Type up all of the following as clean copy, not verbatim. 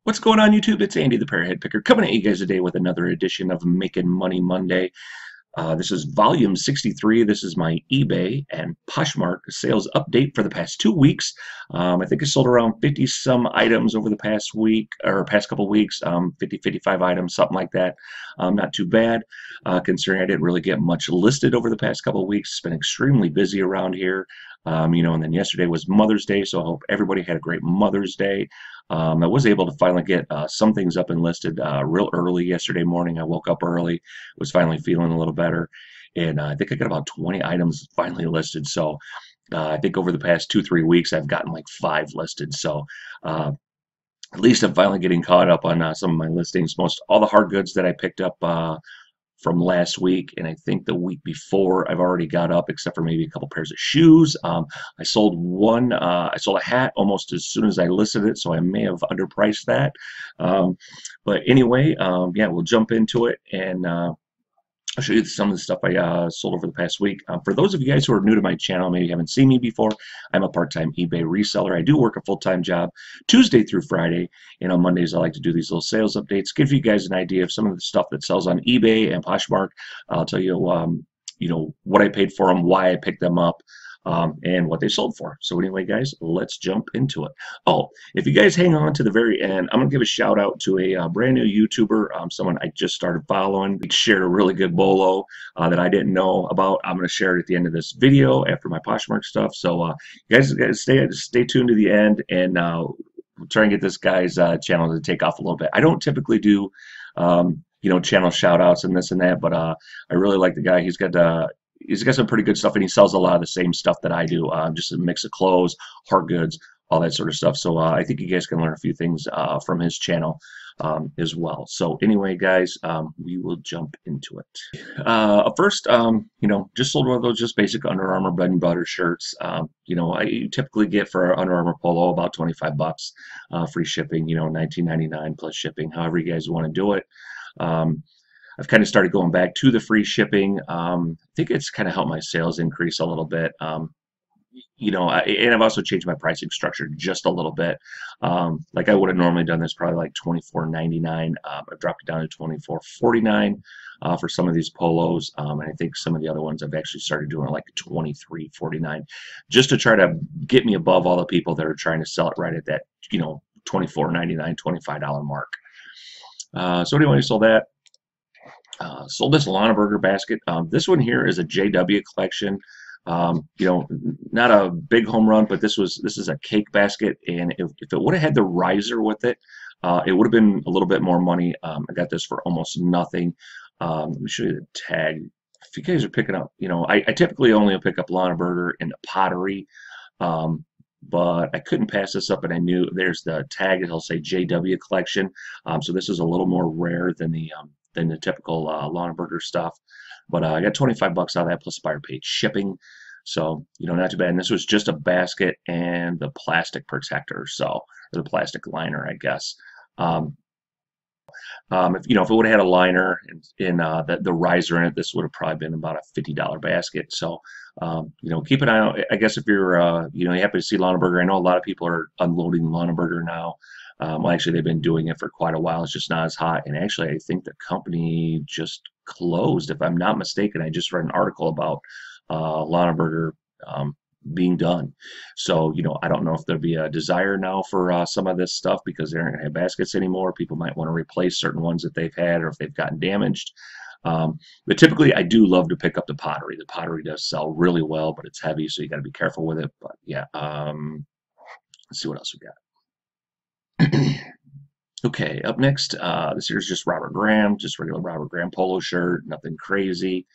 What's going on, YouTube? It's Andy the Parrot Picker coming at you guys today with another edition of Making Money Monday. This is volume 63. This is my eBay and Poshmark sales update for the past 2 weeks. I think I sold around 50 some items over the past week or past couple weeks, 50, 55 items, something like that. Not too bad, considering I didn't really get much listed over the past couple weeks. It's been extremely busy around here. And then yesterday was Mother's Day, so I hope everybody had a great Mother's Day. I was able to finally get some things up and listed real early yesterday morning. I woke up early, was finally feeling a little better, and I think I got about 20 items finally listed. So I think over the past 2, 3 weeks, I've gotten like 5 listed. So at least I'm finally getting caught up on some of my listings. Most all the hard goods that I picked up from last week, and I think the week before I've already got up, except for maybe a couple pairs of shoes. I sold one. I sold a hat almost as soon as I listed it, so I may have underpriced that. But anyway, yeah, we'll jump into it, and I'll show you some of the stuff I sold over the past week. For those of you guys who are new to my channel, maybe haven't seen me before, I'm a part-time eBay reseller. I do work a full-time job Tuesday through Friday, and on Mondays I like to do these little sales updates, give you guys an idea of some of the stuff that sells on eBay and Poshmark. I'll tell you, what I paid for them, why I picked them up, and what they sold for. So anyway, guys, let's jump into it. Oh, if you guys hang on to the very end, I'm going to give a shout out to a brand new YouTuber, someone I just started following. He shared a really good BOLO that I didn't know about. I'm going to share it at the end of this video after my Poshmark stuff. So you guys stay tuned to the end, and we'll try and get this guy's channel to take off a little bit. I don't typically do channel shout outs and this and that, but I really like the guy. He's got some pretty good stuff, and he sells a lot of the same stuff that I do, just a mix of clothes, hard goods, all that sort of stuff. So I think you guys can learn a few things from his channel as well. So anyway, guys, we will jump into it. First, just sold one of those just basic Under Armour bread and butter shirts. I typically get for Under Armour polo about 25 bucks, free shipping, $19.99 plus shipping, however you guys want to do it. I've kind of started going back to the free shipping. I think it's kind of helped my sales increase a little bit. And I've also changed my pricing structure just a little bit. Like I would have normally done this probably like $24.99. I've dropped it down to $24.49 for some of these polos. And I think some of the other ones I've actually started doing like $23.49 just to try to get me above all the people that are trying to sell it right at that, $24.99, $25 mark. So anyway, I sold that. Sold this Burger basket. This one here is a JW collection. Not a big home run, but this is a cake basket, and if it would have had the riser with it, it would have been a little bit more money. I got this for almost nothing. Let me show you the tag. If you guys are picking up, I typically only pick up Burger in the pottery, but I couldn't pass this up, and I knew there's the tag. It'll say JW collection. So this is a little more rare than the typical Burger stuff. But I got 25 bucks out of that, plus buyer paid shipping. So, not too bad. And this was just a basket and the plastic protector, or the plastic liner, I guess. If it would have had a liner and the riser in it, this would have probably been about a $50 basket. So, keep an eye out. I guess if you're, you happen to see Burger, I know a lot of people are unloading Burger now. Well, actually, they've been doing it for quite a while. It's just not as hot. And actually, I think the company just closed, if I'm not mistaken. I just read an article about Burger being done. So, I don't know if there'll be a desire now for some of this stuff because they aren't going to have baskets anymore. People might want to replace certain ones that they've had or if they've gotten damaged. But typically, I do love to pick up the pottery. The pottery does sell really well, but it's heavy, so you got to be careful with it. But yeah, let's see what else we got. Okay, up next, this here's just Robert Graham, just regular Robert Graham polo shirt, nothing crazy.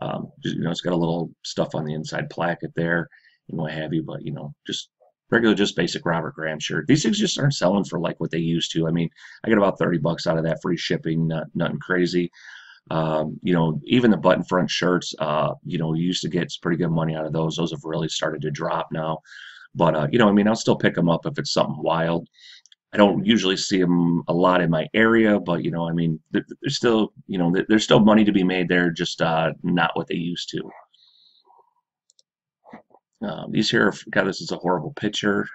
It's got a little stuff on the inside placket there and what have you, but just regular, just basic Robert Graham shirt. These things just aren't selling for like what they used to. I mean, I got about 30 bucks out of that, free shipping, nothing crazy. Even the button front shirts, you used to get pretty good money out of those. Those have really started to drop now. But I'll still pick them up if it's something wild. I don't usually see them a lot in my area, but there's still there's still money to be made there, just not what they used to. These here, God, this is a horrible picture.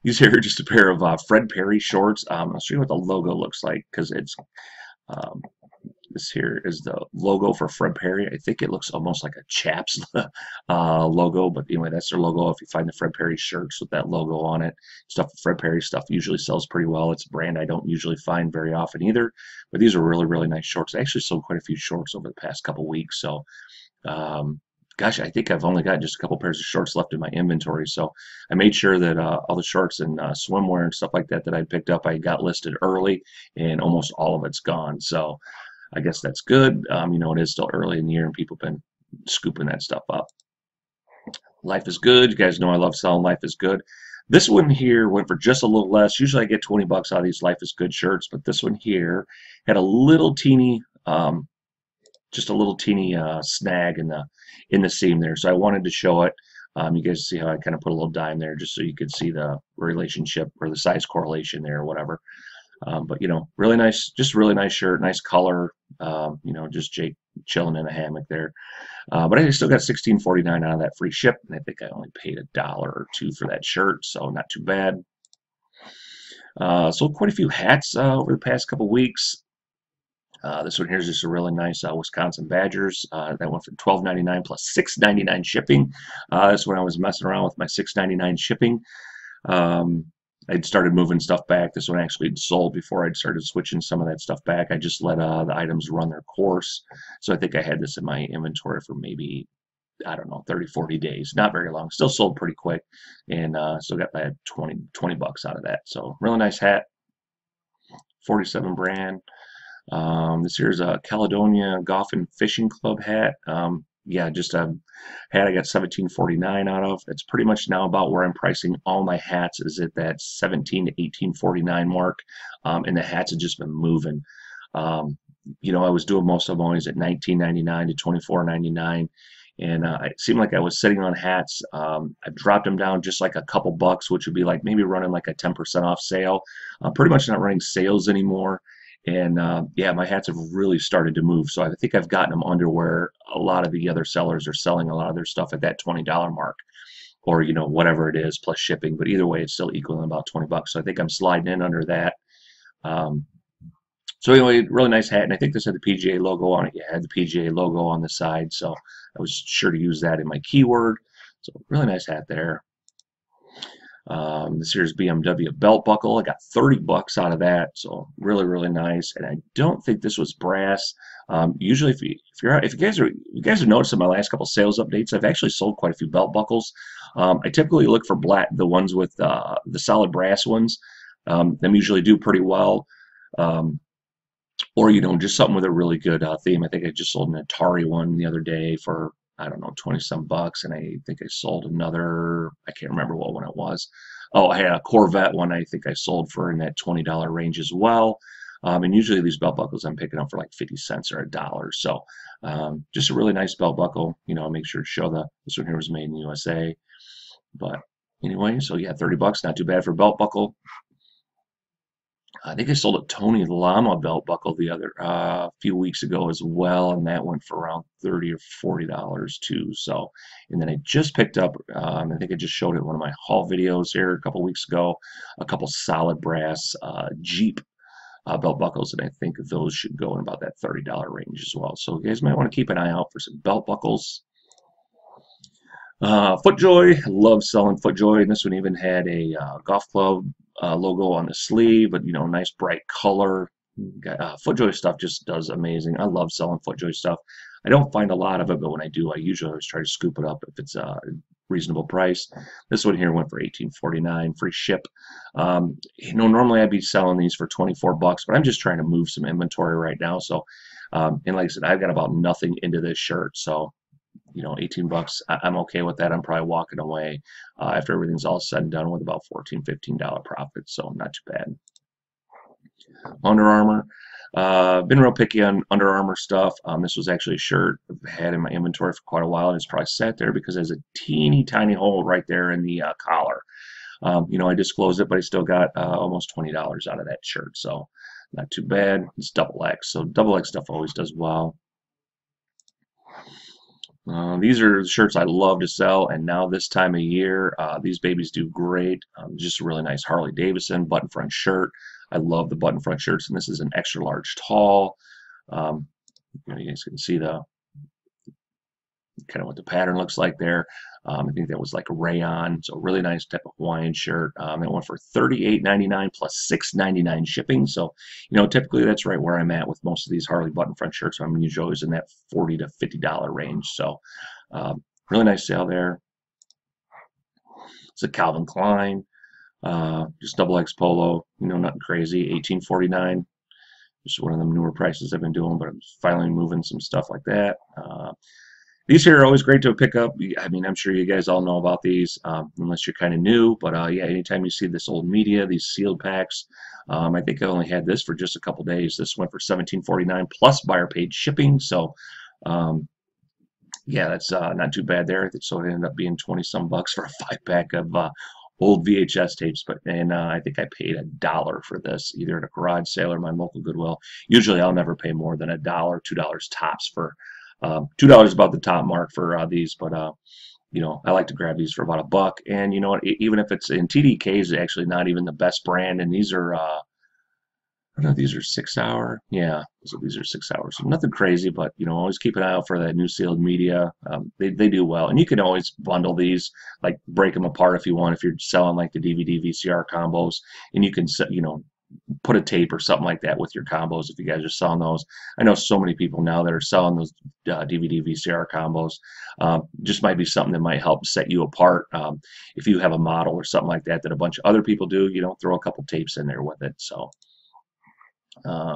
These here are just a pair of Fred Perry shorts. I'll show you what the logo looks like because it's um, this here is the logo for Fred Perry. I think it looks almost like a Chaps logo, but anyway, that's their logo. If you find the Fred Perry shirts with that logo on it, Fred Perry stuff usually sells pretty well. It's a brand I don't usually find very often either, but these are really, really nice shorts. I actually sold quite a few shorts over the past couple weeks, so um, gosh, I think I've only got just a couple pairs of shorts left in my inventory. So I made sure that all the shorts and swimwear and stuff like that that I picked up, I got listed early, and almost all of it's gone. So I guess that's good. It is still early in the year, and people have been scooping that stuff up. Life is good. You guys know I love selling Life is Good. This one here went for just a little less. Usually I get 20 bucks out of these Life is Good shirts, but this one here had a little teeny just a little teeny snag in the seam there. So I wanted to show it. You guys see how I kind of put a little dime there just so you could see the relationship or the size correlation there or whatever. But really nice, just really nice shirt, nice color. Just Jake chilling in a hammock there. But I still got $16.49 out of that free ship, and I think I only paid $1 or $2 for that shirt, so not too bad. Sold quite a few hats over the past couple weeks. This one here is just a really nice Wisconsin Badgers. That went for $12.99 plus $6.99 shipping. That's when I was messing around with my $6.99 shipping. I'd started moving stuff back. This one actually sold before I'd started switching some of that stuff back. I just let the items run their course. So I think I had this in my inventory for maybe, I don't know, 30, 40 days. Not very long. Still sold pretty quick. And still got my 20 bucks out of that. So really nice hat. 47 brand. This here's a Caledonia Golf and Fishing Club hat. Yeah, just a hat I got $17.49 out of. It's pretty much now about where I'm pricing all my hats is at that $17 to $18.49 mark. And the hats have just been moving. I was doing most of them always at $19.99 to $24.99. And it seemed like I was sitting on hats. I've dropped them down just like a couple bucks, which would be like maybe running like a 10% off sale. Pretty much not running sales anymore. And yeah, my hats have really started to move. So I think I've gotten them under where a lot of the other sellers are selling a lot of their stuff at that $20 mark, or whatever it is plus shipping. But either way, it's still equaling about 20 bucks. So I think I'm sliding in under that. So anyway, really nice hat, and I think this had the PGA logo on it. Yeah, it had the PGA logo on the side, so I was sure to use that in my keyword. So really nice hat there. This here's BMW belt buckle. I got 30 bucks out of that, so really, really nice. And I don't think this was brass. Usually, if you guys have noticed in my last couple sales updates, I've actually sold quite a few belt buckles. I typically look for the ones with the solid brass ones. Them usually do pretty well. Or just something with a really good theme. I think I just sold an Atari one the other day for, I don't know, 20 some bucks, and I think I sold another, I can't remember what one it was. Oh, I had a Corvette one I think I sold for in that $20 range as well. And usually these belt buckles I'm picking up for like 50 cents or $1. So just a really nice belt buckle. Make sure to show this one here was made in the USA. But anyway, so yeah, 30 bucks, not too bad for a belt buckle. I think I sold a Tony Lama belt buckle the other few weeks ago as well, and that went for around $30 or $40 too. So, and then I just picked up, I think I just showed it in one of my haul videos here a couple weeks ago, a couple solid brass Jeep belt buckles, and I think those should go in about that $30 range as well. So you guys might want to keep an eye out for some belt buckles. FootJoy, love selling FootJoy, and this one even had a golf club logo on the sleeve, but nice bright color. FootJoy stuff just does amazing. I love selling FootJoy stuff. I don't find a lot of it, but when I do, I usually always try to scoop it up if it's a reasonable price. This one here went for $18.49, free ship. Normally I'd be selling these for 24 bucks, but I'm just trying to move some inventory right now. So, and like I said, I've got about nothing into this shirt, so 18 bucks, I'm okay with that. I'm probably walking away after everything's all said and done with about $14, $15 profit, so not too bad. Under Armour, been real picky on Under Armour stuff. This was actually a shirt I've had in my inventory for quite a while, and it's probably sat there because there's a teeny tiny hole right there in the collar. I disclosed it, but I still got almost $20 out of that shirt, so not too bad. It's double X, so double X stuff always does well. These are shirts I love to sell, and now this time of year, these babies do great. Just a really nice Harley Davidson button front shirt. I love the button front shirts, and this is an extra large tall. Um, you guys can see the kind of what the pattern looks like there. I think that was like a rayon, so really nice type of Hawaiian shirt. It went for $38.99 plus $6.99 shipping. So, typically that's right where I'm at with most of these Harley button front shirts. I'm usually always in that $40 to $50 range. So, really nice sale there. It's a Calvin Klein, just double X polo. Nothing crazy. $18.49. Just one of them newer prices I've been doing, but I'm finally moving some stuff like that. These here are always great to pick up. I mean, I'm sure you guys all know about these, unless you're kind of new. But yeah, anytime you see this old media, these sealed packs, I think I only had this for just a couple days. This went for $17.49 plus buyer paid shipping. So yeah, that's not too bad there. So it ended up being 20 some bucks for a 5-pack of old VHS tapes. And I think I paid $1 for this, either at a garage sale or my local Goodwill. Usually I'll never pay more than $1, $2 tops for. $2 about the top mark for these, but I like to grab these for about $1. And you know what? Even if it's in TDK is actually not even the best brand, and these are I don't know, these are 6 hour. Yeah, so these are 6 hours. So nothing crazy, but always keep an eye out for that new sealed media. They do well, and you can always bundle these, like break them apart if you want. If you're selling like the DVD VCR combos, and you can put a tape or something like that with your combos if you guys are selling those. I know so many people now that are selling those DVD VCR combos. Just might be something that might help set you apart. If you have a model or something like that that a bunch of other people do, throw a couple tapes in there with it. So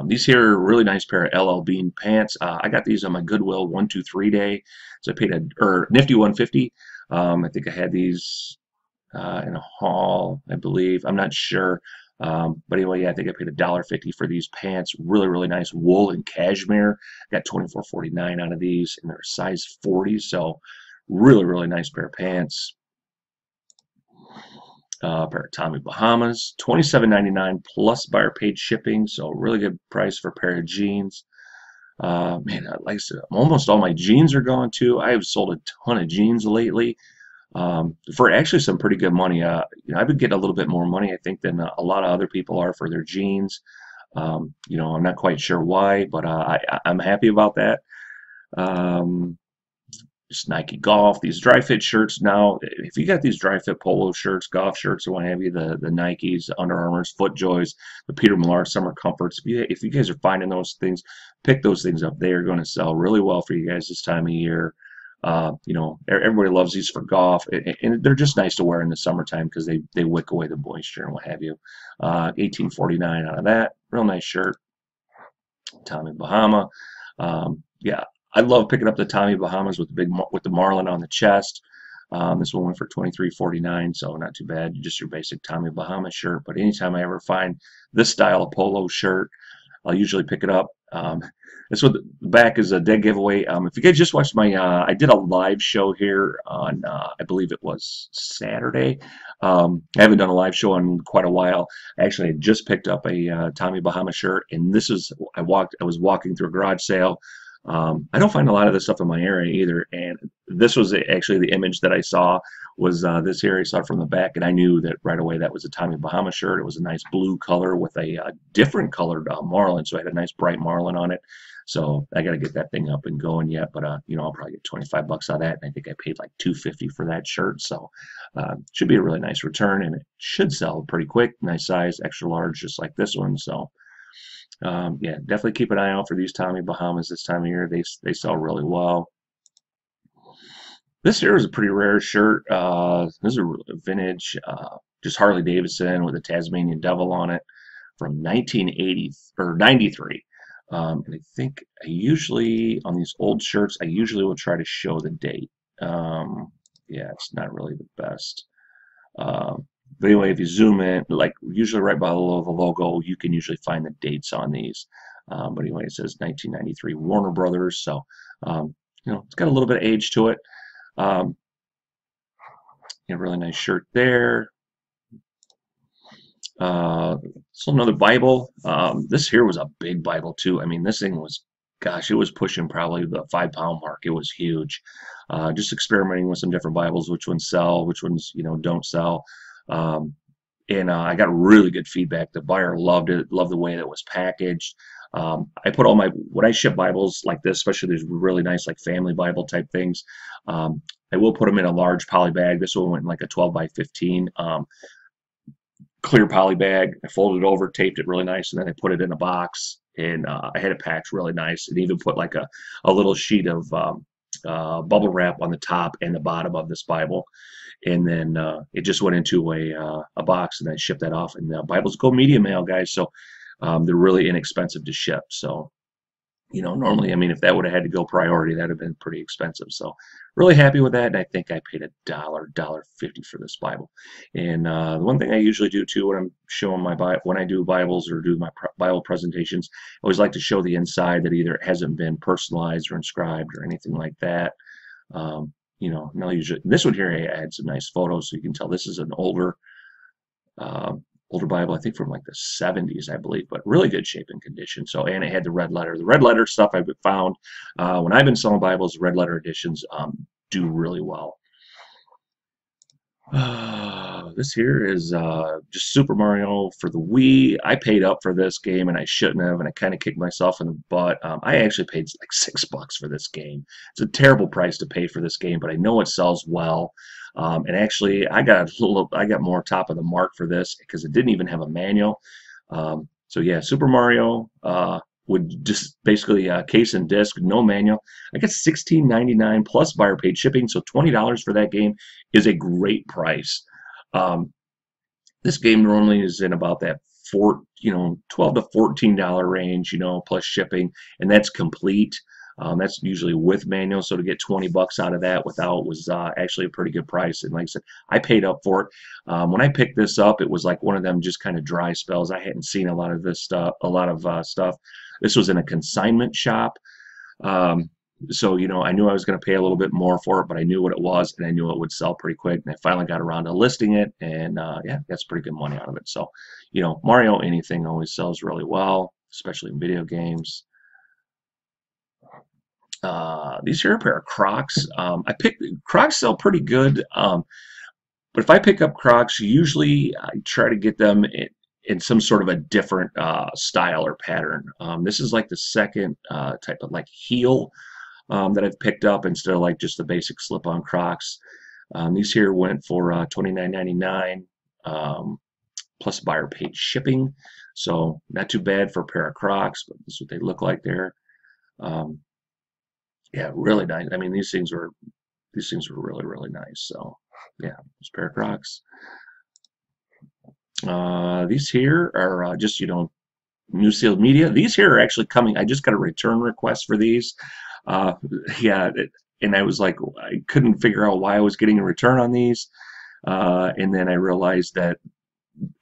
these here are a really nice pair of LL Bean pants. I got these on my Goodwill 123 day. So I paid nifty 150. I think I had these in a haul, I believe. I'm not sure. But anyway, yeah, I think I paid $1.50 for these pants. Really, really nice wool and cashmere. Got $24.49 out of these, and they're size 40. So really, really nice pair of pants. Pair of Tommy Bahamas, $27.99 plus buyer paid shipping. So really good price for a pair of jeans. Man, like I said, almost all my jeans are gone too. I have sold a ton of jeans lately. For actually some pretty good money. I've been getting a little bit more money, I think, than a lot of other people are for their jeans. I'm not quite sure why, but I'm happy about that. Just Nike Golf, these dry fit shirts now. If you got these dry fit polo shirts, golf shirts, or what have you, the Nikes, the Under Armours, FootJoys, the Peter Millar Summer Comforts. If you guys are finding those things, pick those things up. They are going to sell really well for you guys this time of year. Everybody loves these for golf, and they're just nice to wear in the summertime because they wick away the moisture and what have you. $18.49 out of that. Real nice shirt. Tommy Bahama. Yeah, I love picking up the Tommy Bahamas with the marlin on the chest. This one went for $23.49, so not too bad. Just your basic Tommy Bahama shirt. But anytime I ever find this style of polo shirt, I'll usually pick it up. This one, the back is a dead giveaway. If you guys just watched I did a live show here on, I believe it was Saturday. I haven't done a live show in quite a while. Actually, I just picked up a Tommy Bahama shirt, and I was walking through a garage sale. I don't find a lot of this stuff in my area either, and this was actually the image that I saw was this here. I saw it from the back, and I knew that right away that was a Tommy Bahama shirt. It was a nice blue color with a different colored marlin, so it had a nice bright marlin on it. So I got to get that thing up and going yet, but I'll probably get 25 bucks out of that, and I think I paid like $2.50 for that shirt. So should be a really nice return, and it should sell pretty quick. Nice size, extra large, just like this one. So. Yeah, definitely keep an eye out for these Tommy Bahamas this time of year. They sell really well. This here is a pretty rare shirt. This is a vintage, just Harley Davidson with a Tasmanian devil on it from 1980 or 93. And I think I usually on these old shirts, I usually will try to show the date. Yeah, it's not really the best. But anyway, if you zoom in, like usually right below the logo, you can usually find the dates on these. But anyway, it says 1993 Warner Brothers. So, it's got a little bit of age to it. Really nice shirt there. So another Bible. This here was a big Bible too. I mean, this thing was gosh, it was pushing probably the 5 pound mark. It was huge. Just experimenting with some different Bibles, which ones sell, which ones, don't sell. Um, and I got really good feedback. The buyer loved it, loved the way that it was packaged. I put all my, when I ship Bibles like this, especially these really nice like family Bible type things, I will put them in a large poly bag. This one went in like a 12 by 15 clear poly bag. I folded it over, taped it really nice, and then I put it in a box. And I had it packed really nice, and even put like a little sheet of bubble wrap on the top and the bottom of this Bible. And then it just went into a box, and I shipped that off. And Bibles go media mail, guys, so they're really inexpensive to ship. So normally, I mean, if that would have had to go priority, that'd have been pretty expensive. So really happy with that. And I think I paid $1.50 for this Bible. And the one thing I usually do too when I'm showing my Bible, when I do Bibles or do my Bible presentations, I always like to show the inside that either it hasn't been personalized or inscribed or anything like that. Now usually this one here, I had some nice photos, so you can tell this is an older Bible, I think from like the 70s, I believe, but really good shape and condition. So, and it had the red letter. The red letter stuff I've found when I've been selling Bibles, red letter editions do really well. This here is just Super Mario for the Wii. I paid up for this game and I shouldn't have, and I kind of kicked myself in the butt. I actually paid like $6 for this game. It's a terrible price to pay for this game, but I know it sells well. And actually, I got more top of the mark for this because it didn't even have a manual. So yeah, Super Mario would just basically case and disc, no manual. I got $16.99 plus buyer paid shipping, so $20 for that game is a great price. Um, this game normally is in about that $12 to $14 range, plus shipping, and that's complete. That's usually with manual, so to get $20 out of that without was actually a pretty good price. And like I said, I paid up for it. When I picked this up, it was like one of them just kind of dry spells. I hadn't seen a lot of this stuff, stuff. This was in a consignment shop. So, I knew I was going to pay a little bit more for it, but I knew what it was, and I knew it would sell pretty quick. And I finally got around to listing it, and yeah, got some pretty good money out of it. So, Mario anything always sells really well, especially in video games. These are a pair of Crocs. Crocs sell pretty good, but if I pick up Crocs, usually I try to get them in some sort of a different style or pattern. This is like the second type of like heel that I've picked up instead of like just the basic slip-on Crocs. These here went for $29.99 plus buyer paid shipping, so not too bad for a pair of Crocs. But this is what they look like there. Yeah, really nice. I mean, these things were really, really nice. So yeah, this pair of Crocs. These here are just New Seal Media. These here are actually coming. I just got a return request for these. Yeah, and I was like, I couldn't figure out why I was getting a return on these. And then I realized that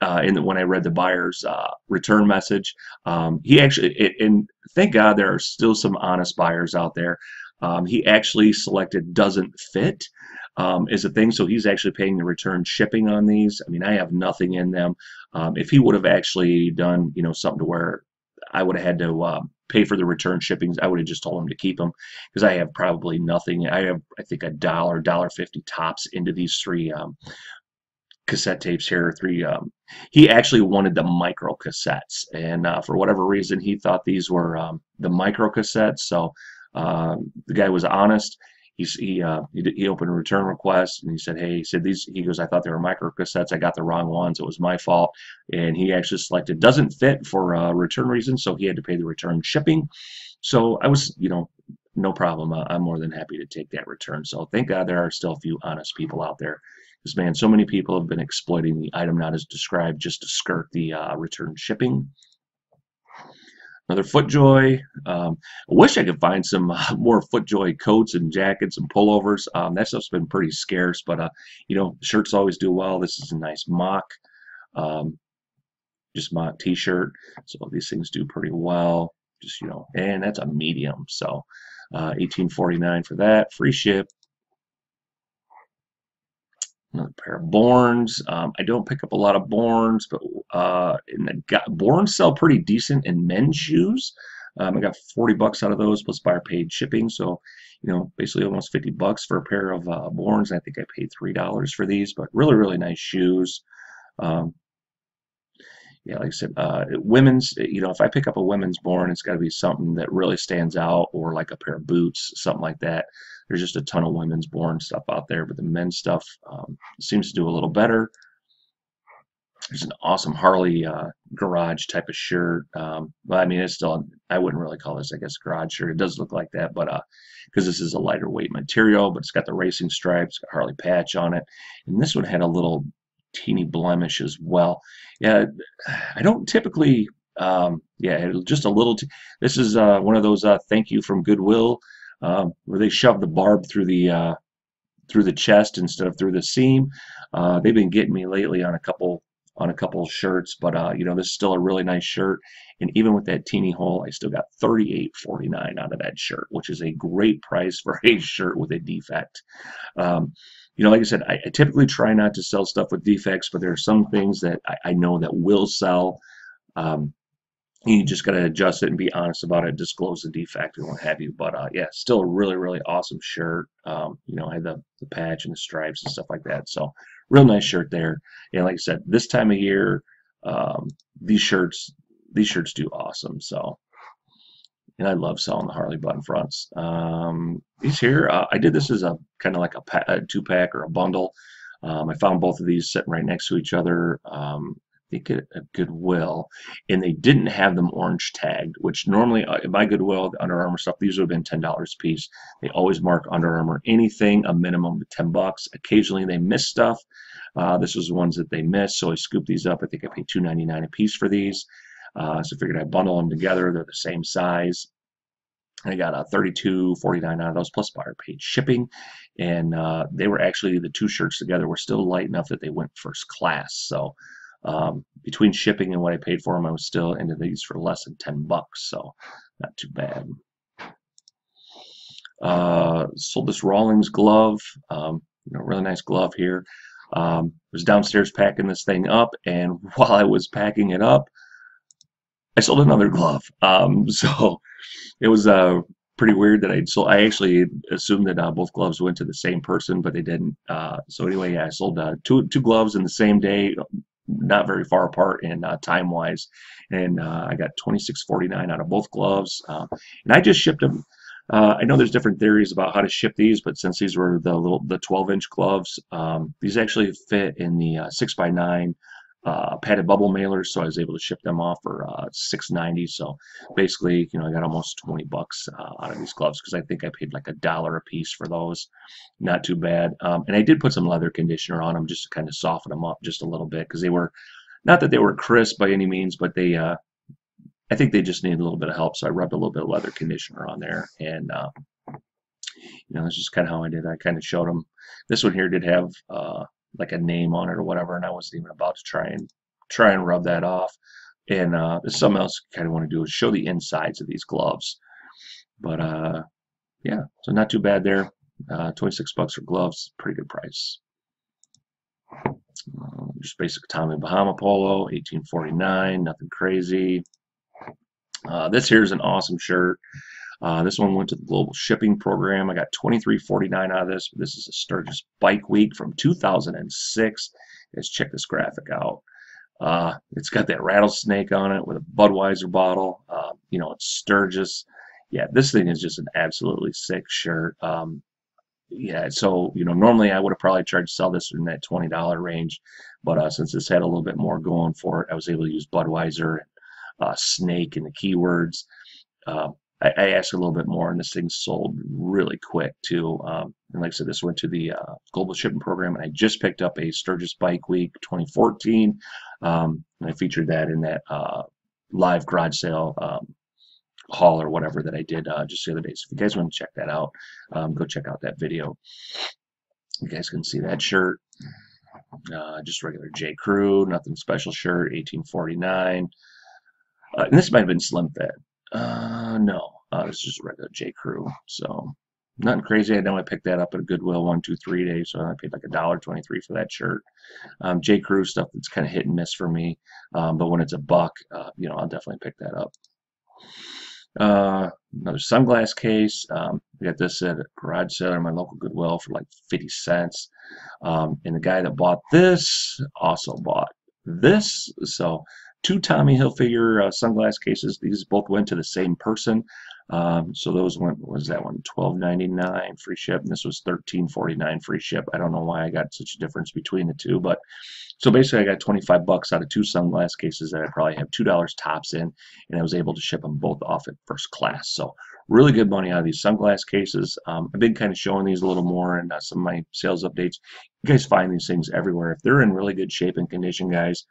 when I read the buyer's return message, he actually, and thank God there are still some honest buyers out there. He actually selected doesn't fit is a thing, so he's actually paying the return shipping on these. I mean, I have nothing in them. If he would have actually done, something to where I would have had to pay for the return shippings, I would have just told him to keep them because I have probably nothing. I have, I think, $1.50 tops into these three cassette tapes here. He actually wanted the micro cassettes, and for whatever reason, he thought these were the micro cassettes. So the guy was honest. He opened a return request and he said, hey, he said these. He goes, I thought they were micro cassettes. I got the wrong ones. It was my fault. And he actually selected doesn't fit for return reasons, so he had to pay the return shipping. So I was, no problem. I'm more than happy to take that return. So thank God there are still a few honest people out there. Because man, so many people have been exploiting the item not as described just to skirt the return shipping. Another FootJoy. I wish I could find some more FootJoy coats and jackets and pullovers. That stuff's been pretty scarce, but shirts always do well. This is a nice mock, just mock T-shirt. So these things do pretty well. Just and that's a medium. So $18.49 for that, free ship. Another pair of Borns. I don't pick up a lot of Borns, but Borns sell pretty decent in men's shoes. I got 40 bucks out of those plus buyer paid shipping. So, basically almost 50 bucks for a pair of Borns. I think I paid $3 for these, but really, really nice shoes. Um, yeah, like I said, women's, if I pick up a women's Born, it's got to be something that really stands out, or like a pair of boots, something like that. There's just a ton of women's Born stuff out there, but the men's stuff seems to do a little better. There's an awesome Harley garage type of shirt. But I mean, it's still, I wouldn't really call this, I guess, garage shirt. It does look like that, but because this is a lighter weight material, but it's got the racing stripes, got Harley patch on it. And this one had a little teeny blemish as well. Yeah, I don't typically, yeah, just a little. This is one of those thank you from Goodwill, where they shove the barb through the chest instead of through the seam. They've been getting me lately on a couple shirts, but this is still a really nice shirt. And even with that teeny hole, I still got $38.49 out of that shirt, which is a great price for a shirt with a defect. Um, like I said, I typically try not to sell stuff with defects, but there are some things that I know that will sell. Um, you just got to adjust it and be honest about it, disclose the defect and what have you. But yeah, still a really, really awesome shirt. I had the patch and the stripes and stuff like that. So real nice shirt there. And like I said, this time of year, um, these shirts do awesome. So, and I love selling the Harley button fronts. These here, I did this as a kind of like a 2-pack or a bundle. I found both of these sitting right next to each other. I think at Goodwill, and they didn't have them orange tagged, which normally in my Goodwill, the Under Armour stuff, these would have been $10 a piece. They always mark Under Armour anything a minimum of 10 bucks. Occasionally they miss stuff. This was the ones that they missed, so I scooped these up. I think I paid $2.99 a piece for these. So I figured I'd bundle them together. They're the same size. I got a $32.49 out of those plus buyer paid shipping, and they were actually, the two shirts together were still light enough that they went first class. So between shipping and what I paid for them, I was still into these for less than 10 bucks. So not too bad. Sold this Rawlings glove. Really nice glove here. Was downstairs packing this thing up, and while I was packing it up, I sold another glove. So it was pretty weird that I actually assumed that both gloves went to the same person, but they didn't. So anyway, yeah, I sold two gloves in the same day, not very far apart in time wise, and I got $26.49 out of both gloves, and I just shipped them. I know there's different theories about how to ship these, but since these were the 12-inch gloves, these actually fit in the 6x9 padded bubble mailers, so I was able to ship them off for $6.90. So basically, I got almost 20 bucks out of these gloves, because I think I paid like $1 a piece for those. Not too bad. And I did put some leather conditioner on them just to kind of soften them up just a little bit, because they were, not that they were crisp by any means, but they I think they just needed a little bit of help. So I rubbed a little bit of leather conditioner on there, and that's just kind of how I did. I kind of showed them. This one here did have like a name on it or whatever, and I wasn't even about to try and rub that off. And there's something else I kind of want to do, is show the insides of these gloves. But yeah, so not too bad there. 26 bucks for gloves, pretty good price. Just basic Tommy Bahama polo, 1849, nothing crazy. This here is an awesome shirt. This one went to the global shipping program. I got $23.49 out of this. This is a Sturgis Bike Week from 2006. Let's check this graphic out. It's got that rattlesnake on it with a Budweiser bottle. It's Sturgis. Yeah, this thing is just an absolutely sick shirt. Yeah, so normally I would have probably tried to sell this in that $20 range, but since this had a little bit more going for it, I was able to use Budweiser, snake in the keywords. I asked a little bit more, and this thing sold really quick too. And like I said, this went to the global shipping program, and I just picked up a Sturgis Bike Week 2014, and I featured that in that live garage sale haul or whatever that I did just the other day. So if you guys want to check that out, go check out that video. You guys can see that shirt. Just regular J. Crew, nothing special shirt, 1849. And this might have been slim fit. No, it's just a regular J. Crew. So nothing crazy. I know I picked that up at a Goodwill 123 day, so I paid like $1.23 for that shirt. J. Crew stuff that's kind of hit and miss for me, but when it's a buck, I'll definitely pick that up. Another sunglass case. I got this at a garage sale at my local Goodwill for like 50 cents. And the guy that bought this also bought this. So two Tommy Hilfiger sunglass cases. These both went to the same person. So those went, what was that one? $12.99 free ship, and this was $13.49 free ship. I don't know why I got such a difference between the two, but so basically I got 25 bucks out of two sunglass cases that I probably have $2 tops in, and I was able to ship them both off at first class. So really good money out of these sunglass cases. I've been kind of showing these a little more in some of my sales updates. You guys find these things everywhere. If they're in really good shape and condition, guys,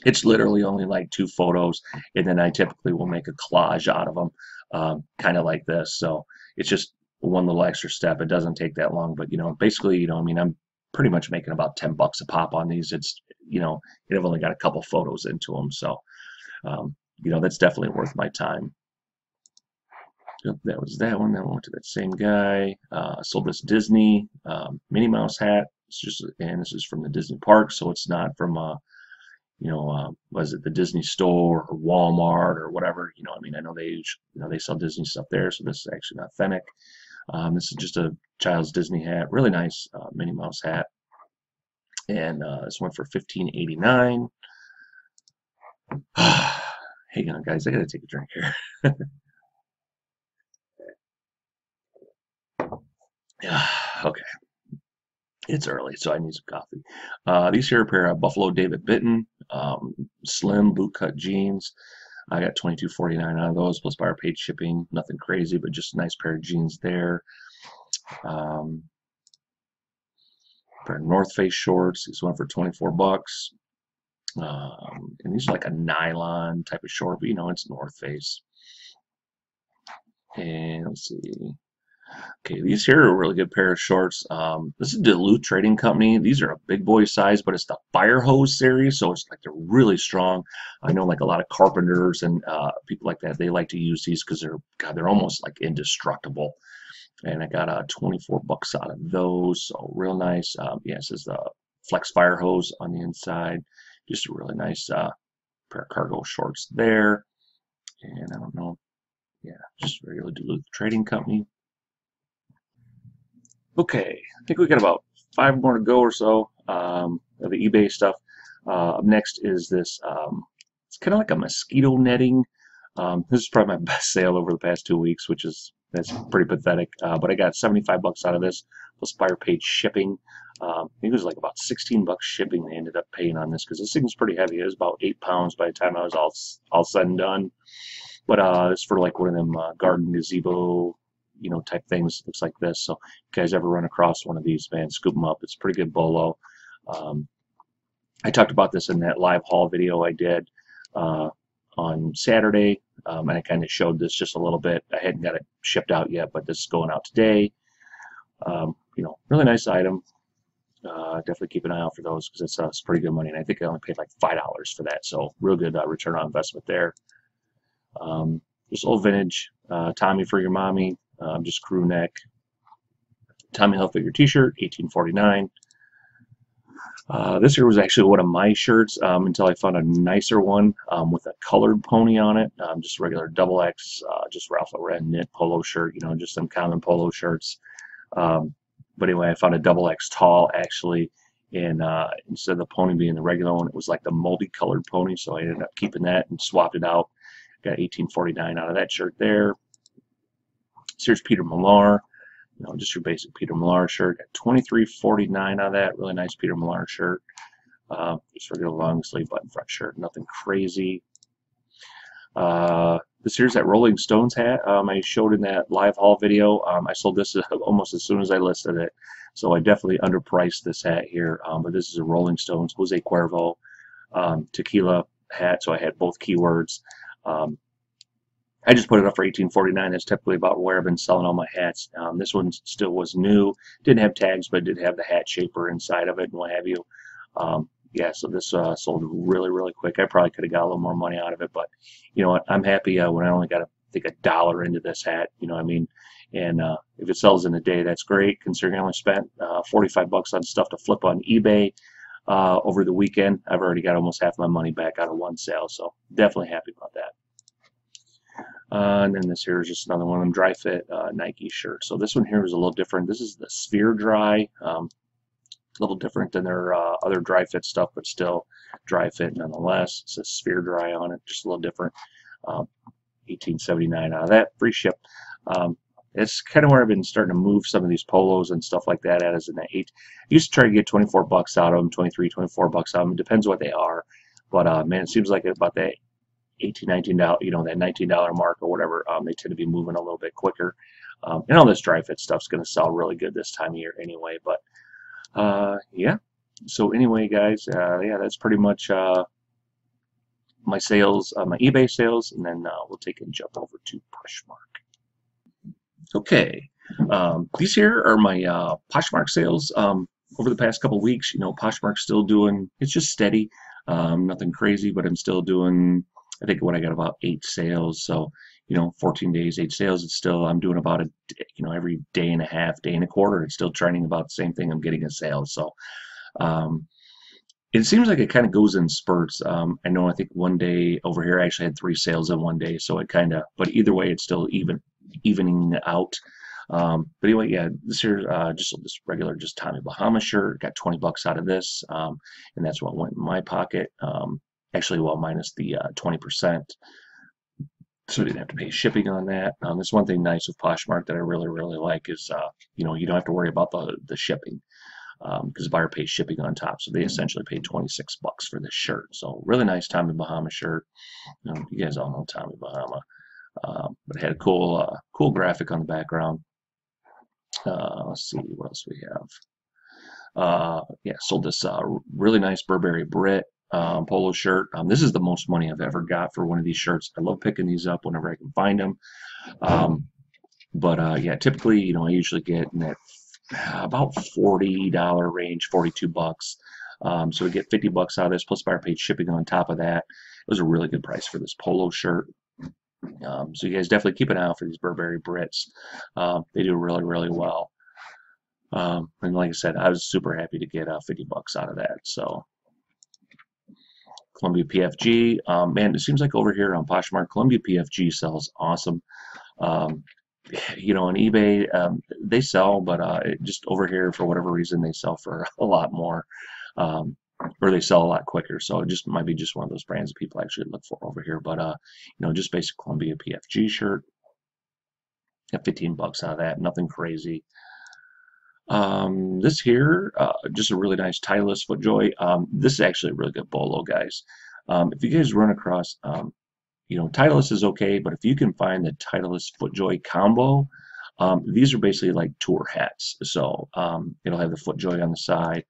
it's literally only like 2 photos, and then I typically will make a collage out of them, kind of like this. So it's just one little extra step. It doesn't take that long, but basically, I mean, I'm pretty much making about 10 bucks a pop on these. It's, and I've only got a couple photos into them, so that's definitely worth my time. Yep, that was that one. Then I went to that same guy. Sold this Disney Minnie Mouse hat. And this is from the Disney park, so it's not from was it the Disney store or Walmart or whatever? I mean, I know they sell Disney stuff there, so this is actually authentic. This is just a child's Disney hat, really nice Minnie Mouse hat, and this went for $15.89. Hang on, guys, I gotta take a drink here. Yeah, okay. It's early, so I need some coffee. These here are a pair of Buffalo David Bitton slim bootcut jeans. I got $22.49 out of those, plus buyer paid shipping. Nothing crazy, but just a nice pair of jeans there. Pair of North Face shorts. These went for 24 bucks. And these are like a nylon type of short, but it's North Face. And let's see. Okay, these here are a really good pair of shorts. This is Duluth Trading Company. These are a big boy size, but it's the Fire Hose series, so it's like they're really strong. I know like a lot of carpenters and people like that, they like to use these because they're almost like indestructible. And I got 24 bucks out of those, so real nice. Yeah, it says the Flex Fire Hose on the inside. Just a really nice pair of cargo shorts there. And I don't know, yeah, just regular Duluth Trading Company. Okay, I think we got about 5 more to go or so of the eBay stuff. Up next is this, it's kind of like a mosquito netting. This is probably my best sale over the past 2 weeks, that's pretty pathetic. But I got 75 bucks out of this, plus buyer paid shipping. I think it was like about 16 bucks shipping they ended up paying on this, because this thing's pretty heavy. It was about 8 pounds by the time I was all said and done. But it's for like one of them garden gazebo type things. Looks like this. So if you guys ever run across one of these, man, scoop them up. It's pretty good BOLO. I talked about this in that live haul video I did on Saturday, and I kind of showed this just a little bit. I hadn't got it shipped out yet, but this is going out today. Really nice item. Definitely keep an eye out for those, because it's pretty good money, and I think I only paid like $5 for that, so real good return on investment there. Just old vintage Tommy for your mommy, just crew neck Tommy Hilfiger t-shirt, $18.49. This here was actually one of my shirts until I found a nicer one with a colored pony on it. Just regular XX, just Ralph Lauren knit polo shirt, just some common polo shirts. But anyway, I found a XX tall actually, and instead of the pony being the regular one, it was like the multicolored pony, so I ended up keeping that and swapped it out. Got $18.49 out of that shirt there. Here's Peter Millar, just your basic Peter Millar shirt. Got $23.49 out of that. Really nice Peter Millar shirt. Just regular long sleeve button front shirt. Nothing crazy. This here's that Rolling Stones hat I showed in that live haul video. I sold this almost as soon as I listed it, so I definitely underpriced this hat here. But this is a Rolling Stones Jose Cuervo tequila hat, so I had both keywords. I just put it up for $18.49. That's typically about where I've been selling all my hats. This one still was new. Didn't have tags, but did have the hat shaper inside of it and what have you. Yeah, so this sold really, really quick. I probably could have got a little more money out of it, but you know what? I'm happy when I only got, I think, $1 into this hat. You know what I mean? And if it sells in a day, that's great, considering I only spent 45 bucks on stuff to flip on eBay over the weekend. I've already got almost half my money back out of one sale, so definitely happy about that. And then this here is just another one of them dry fit Nike shirts. So this one here is a little different. This is the Sphere Dry. A little different than their other dry fit stuff, but still dry fit nonetheless. It says Sphere Dry on it, just a little different. Um, 1879 out of that, free ship. Um, it's kind of where I've been starting to move some of these polos and stuff like that at as an 8. I used to try to get 24 bucks out of them, 23, 24 bucks out of them. It depends what they are. But man, it seems like about that 18, $19, that $19 mark or whatever, they tend to be moving a little bit quicker. And all this dry fit stuff's going to sell really good this time of year anyway. But yeah. So anyway, guys, yeah, that's pretty much my sales, my eBay sales, and then we'll take and jump over to Poshmark. Okay, these here are my Poshmark sales over the past couple weeks. Poshmark's still doing, it's just steady, nothing crazy, but I'm still doing, I think what I got about 8 sales. So 14 days, 8 sales. It's still, I'm doing about every day and a half, day and a quarter. It's still trending about the same thing. I'm getting a sale. So it seems like it kind of goes in spurts. I know, I think one day over here I actually had 3 sales in one day, so it kind of, but either way, it's still evening out. But anyway, yeah, this here, just this regular, just Tommy Bahama shirt, got 20 bucks out of this, and that's what went in my pocket. Actually, well, minus the 20%, so I didn't have to pay shipping on that. That's one thing nice with Poshmark that I really, really like is, you don't have to worry about the shipping. Because the buyer pays shipping on top, so they essentially paid 26 bucks for this shirt. So really nice Tommy Bahama shirt. You guys all know Tommy Bahama, but it had a cool graphic on the background. Let's see what else we have. Yeah, sold this really nice Burberry Brit polo shirt. This is the most money I've ever got for one of these shirts. I love picking these up whenever I can find them. But yeah, typically, I usually get in that about $40 range, 42 bucks. So we get 50 bucks out of this, plus buyer paid shipping on top of that. It was a really good price for this polo shirt. So you guys definitely keep an eye out for these Burberry Brits. They do really, really well. And like I said, I was super happy to get 50 bucks out of that. So Columbia PFG, man, it seems like over here on Poshmark, Columbia PFG sells awesome. On eBay, they sell, but just over here, for whatever reason, they sell for a lot more, or they sell a lot quicker. So it just might be just one of those brands that people actually look for over here. But just basic Columbia PFG shirt. Got 15 bucks out of that. Nothing crazy. This here, just a really nice Titleist FootJoy. This is actually a really good BOLO, guys. If you guys run across Titleist is okay, but if you can find the Titleist FootJoy combo, these are basically like tour hats. So it'll have the FootJoy on the side.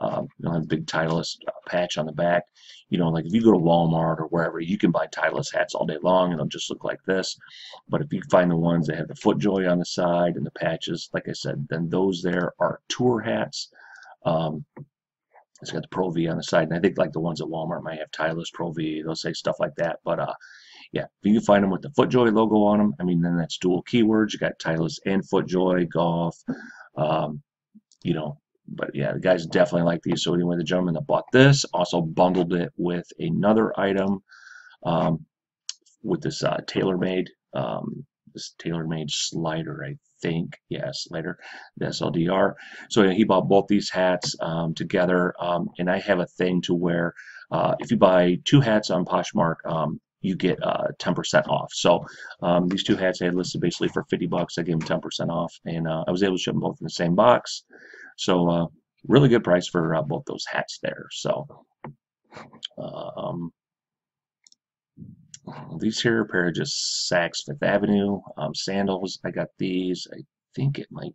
It'll have a big Titleist patch on the back. Like if you go to Walmart or wherever, you can buy Titleist hats all day long, and it'll just look like this. But if you find the ones that have the FootJoy on the side and the patches, like I said, then those there are tour hats. It's got the Pro V on the side, and I think like the ones at Walmart might have Titleist Pro V. They'll say stuff like that, but yeah, if you can find them with the FootJoy logo on them, I mean, then that's dual keywords. You got Titleist and FootJoy, golf, but yeah, the guys definitely like these. So anyway, the gentleman that bought this also bundled it with another item, with this TaylorMade slider, I think. Yeah, slider, the SLDR. So yeah, he bought both these hats together, and I have a thing to where if you buy 2 hats on Poshmark, you get 10% off. So these 2 hats I had listed basically for 50 bucks. I gave them 10% off, and I was able to ship them both in the same box. So really good price for both those hats there. So these here are a pair of just Saks Fifth Avenue sandals. I got these, I think at my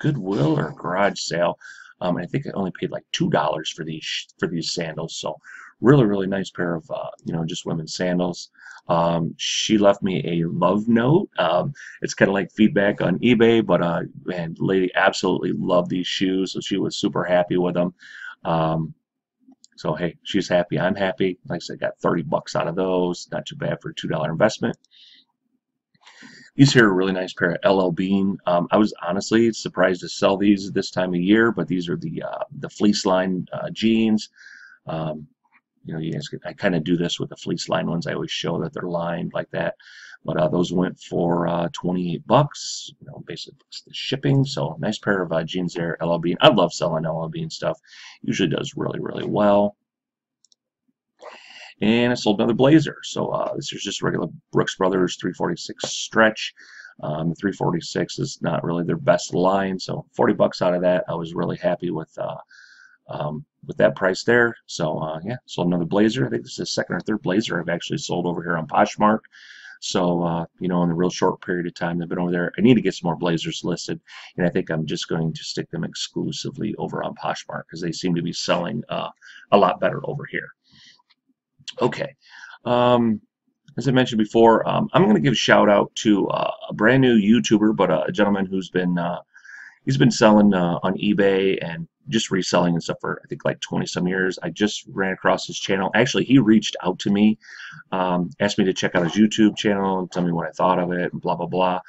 Goodwill or garage sale. And I think I only paid like $2 for these sandals. So really, really nice pair of just women's sandals. She left me a love note. It's kind of like feedback on eBay, but man, the lady absolutely loved these shoes, so she was super happy with them. So hey, she's happy, I'm happy. Like I said, got 30 bucks out of those. Not too bad for a $2 investment. These here are a really nice pair of LL Bean. I was honestly surprised to sell these this time of year, but these are the fleece line jeans. You guys I kind of do this with the fleece line ones. I always show that they're lined like that. but those went for 28 bucks. You know, basically plus the shipping. So nice pair of jeans there. LL Bean. I love selling LL Bean stuff. Usually does really, really well. And I sold another blazer. So this is just regular Brooks Brothers 346 stretch. The 346 is not really their best line, so 40 bucks out of that. I was really happy with that price there. So yeah, sold another blazer. I think this is the second or third blazer I've actually sold over here on Poshmark. So you know, in a real short period of time they've been over there. I need to get some more blazers listed, and I think I'm just going to stick them exclusively over on Poshmark because they seem to be selling a lot better over here. Okay. Um, as I mentioned before, I'm going to give a shout out to a brand new YouTuber, but a gentleman who's been he's been selling on eBay and just reselling and stuff for I think like 20 some years. I just ran across his channel. Actually, he reached out to me, asked me to check out his YouTube channel and tell me what I thought of it, and blah blah blah.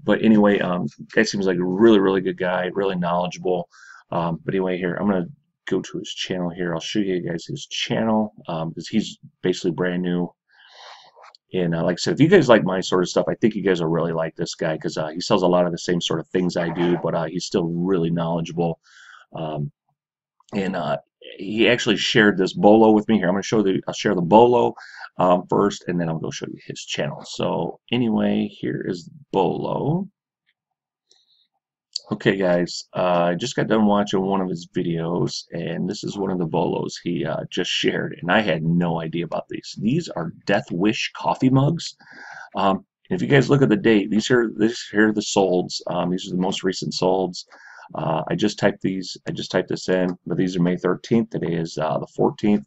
But anyway, guy seems like a really really good guy, really knowledgeable. But anyway, here I'm gonna go to his channel here. I'll show you guys his channel because he's basically brand new. And like I said, if you guys like my sort of stuff, I think you guys will really like this guy because he sells a lot of the same sort of things I do, but he's still really knowledgeable. Um, and he actually shared this BOLO with me here. I'll share the BOLO first, and then I'll go show you his channel. So anyway, here is BOLO. Okay, guys, I just got done watching one of his videos, and this is one of the BOLOs he just shared, and I had no idea about these. These are Death Wish coffee mugs. If you guys look at the date, these here are the solds. These are the most recent solds. I just typed this in, but these are May 13th. Today is the 14th.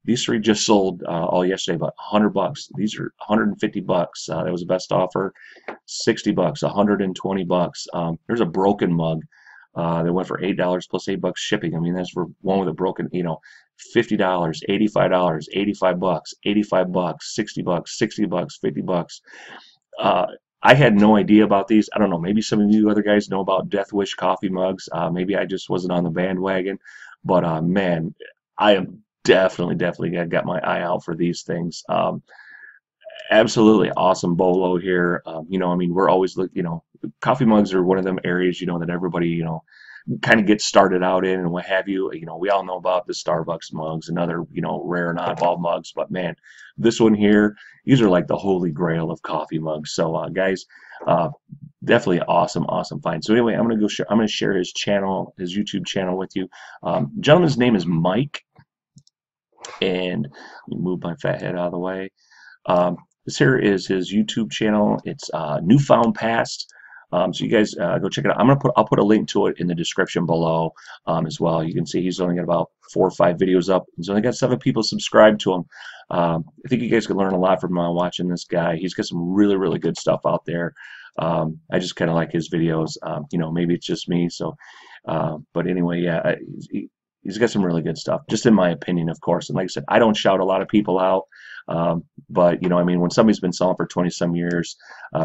These three just sold all yesterday, about 100 bucks. These are 150 bucks. That was the best offer. 60 bucks, 120 bucks. There's a broken mug that went for $8 plus $8 shipping. I mean, that's for one with a broken, you know, $50, $85, 85 bucks, 85 bucks, 60 bucks, 60 bucks, 50 bucks. Uh, I had no idea about these. I don't know. Maybe some of you other guys know about Death Wish coffee mugs. Maybe I just wasn't on the bandwagon. But man, I am definitely got my eye out for these things. Absolutely awesome BOLO here. You know, I mean, we're always you know, coffee mugs are one of them areas, you know, that everybody, you know, kind of gets started out in and what have you. You know, we all know about the Starbucks mugs and other, you know, rare and oddball mugs, but man, this one here, these are like the holy grail of coffee mugs. So, guys, definitely awesome find. So anyway, I'm gonna share his channel, his YouTube channel with you. Gentleman's name is Mike, and let me move my fat head out of the way. This here is his YouTube channel. It's Newfound Past. So you guys go check it out. I'll put a link to it in the description below as well. You can see he's only got about 4 or 5 videos up. He's only got 7 people subscribed to him. I think you guys can learn a lot from watching this guy. He's got some really good stuff out there. I just kind of like his videos. You know, maybe it's just me. So, but anyway, yeah, he's got some really good stuff, just in my opinion, of course. And like I said, I don't shout a lot of people out. But you know, I mean, when somebody's been selling for 20 some years,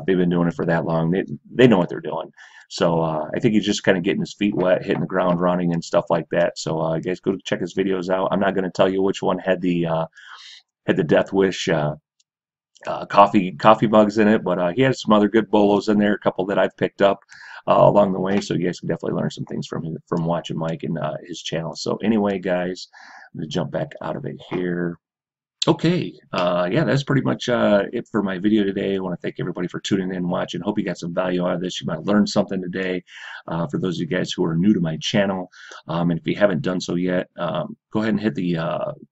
they've been doing it for that long, they know what they're doing. So I think he's just kind of getting his feet wet, hitting the ground running and stuff like that. So you guys go check his videos out. I'm not going to tell you which one had the Death Wish coffee mugs in it, but he had some other good BOLOs in there, a couple that I've picked up along the way. So you guys can definitely learn some things from watching Mike and his channel. So anyway, guys, I'm going to jump back out of it here. Okay, yeah, that's pretty much it for my video today. I want to thank everybody for tuning in and watching. Hope you got some value out of this. You might learn something today. For those of you guys who are new to my channel, and if you haven't done so yet, go ahead and hit the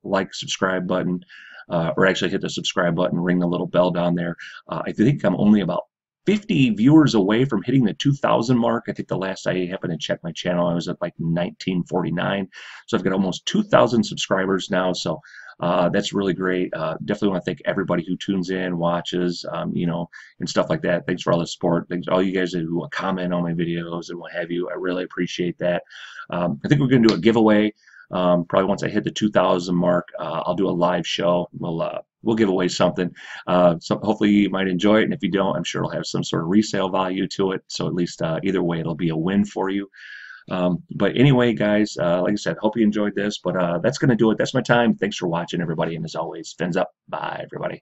like, subscribe button, or actually hit the subscribe button, ring the little bell down there. I think I'm only about 50 viewers away from hitting the 2,000 mark. I think the last I happened to check my channel, I was at like 1949. So I've got almost 2,000 subscribers now. So that's really great. Definitely want to thank everybody who tunes in, watches, you know, and stuff like that. Thanks for all the support. Thanks to all you guys who comment on my videos and what have you. I really appreciate that. I think we're going to do a giveaway. Probably once I hit the 2,000 mark, I'll do a live show. We'll give away something. So hopefully you might enjoy it, and if you don't, I'm sure it'll have some sort of resale value to it. So at least either way, it'll be a win for you. But anyway, guys, like I said, hope you enjoyed this. But that's going to do it. That's my time. Thanks for watching, everybody. And as always, fins up. Bye, everybody.